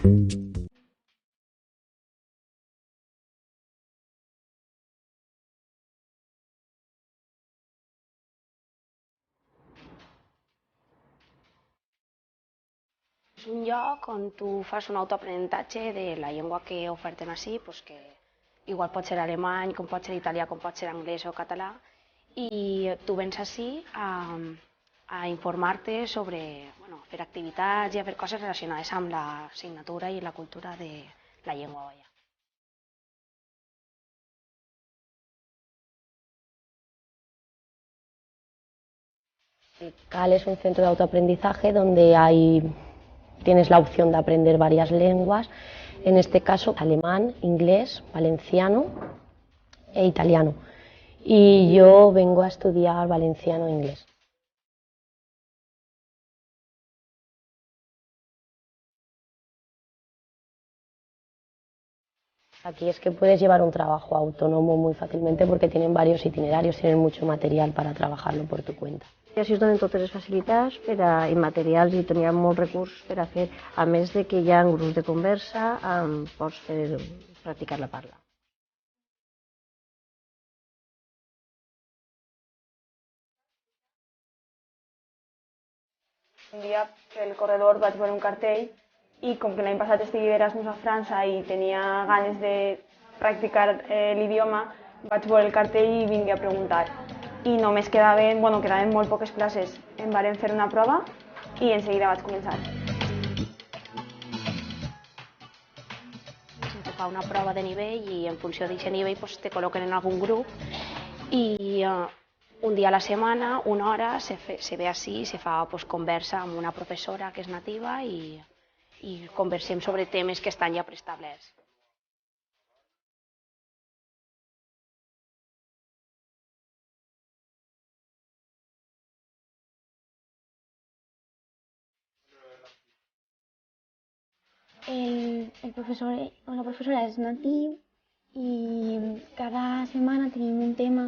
És un lloc on tu fas un autoaprenentatge de la llengua que oferten ací, pues que igual pot ser alemany, com pot ser italià, com pot ser anglès o català, i tu vens ací a informar-te sobre, bueno, fer activitats i a fer coses relacionades amb l'assignatura i la cultura de la llengua allà. El CAL es un centro de autoaprendizaje donde tienes la opción de aprender varias lenguas, en este caso alemán, inglés, valenciano e italiano. Y yo vengo a estudiar valenciano e inglés. Aquí es que puedes llevar un trabajo autónomo muy fácilmente porque tienen varios itinerarios, tienen mucho material para trabajarlo por tu cuenta. I així es donen totes les facilitats i materials i tenia molts recursos per a fer, a més de que hi ha grups de conversa, pots practicar la parla. Un dia pel corredor vaig veure un cartell i com que l'any passat estigui d'Erasmus a França i tenia ganes de practicar l'idioma, vaig veure el cartell i vinc a preguntar. I només quedaven molt poques places. Em varen fer una prova i en seguida vaig començar. Se fa una prova de nivell i en funció d'aquest nivell pues, te col·loquen en algun grup i un dia a la setmana, una hora, se ve així, se fa pues, conversa amb una professora que és nativa i conversem sobre temes que estan ja preestablerts. El professor o la professora és natiu i cada setmana tenim un tema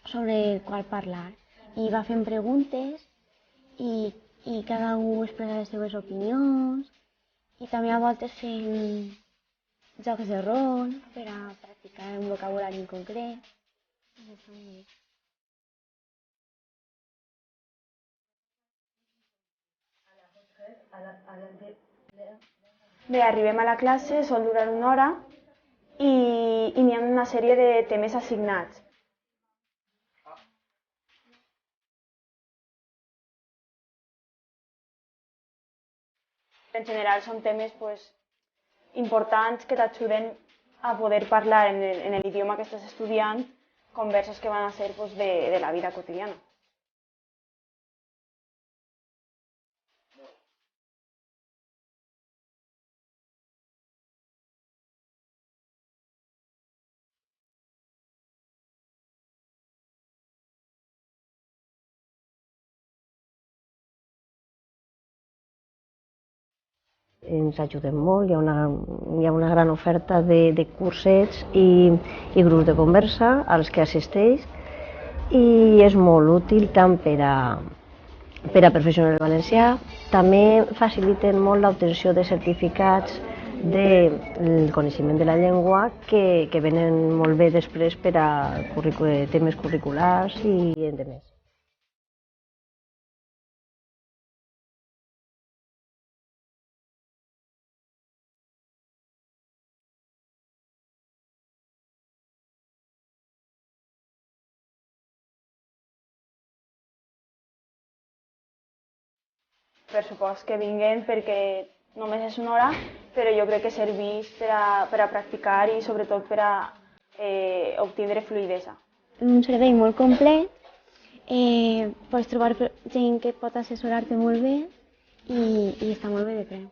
sobre el qual parlar. I va fent preguntes i cada un expressa les seves opinions i també a voltes fem jocs de rol per a practicar un vocabulari en concret. Bé, arribem a la classe, sol durar una hora i n'hi ha una sèrie de temes assignats. En general són temes importants que t'ajuden a poder parlar en l'idioma que estàs estudiant converses que van a ser de la vida quotidiana. Ens ajuden molt, hi ha una gran oferta de cursets i grups de conversa als que assisteix i és molt útil tant per a perfeccionar el valencià, també faciliten molt l'obtenció de certificats del coneixement de la llengua que venen molt bé després per a temes curriculars i de més. Per supost que vinguen perquè només és una hora, però jo crec que serveix per a practicar i sobretot per a obtindre fluïdesa. Un servei molt complet, pots trobar gent que pot assessorar-te molt bé i està molt bé de preu.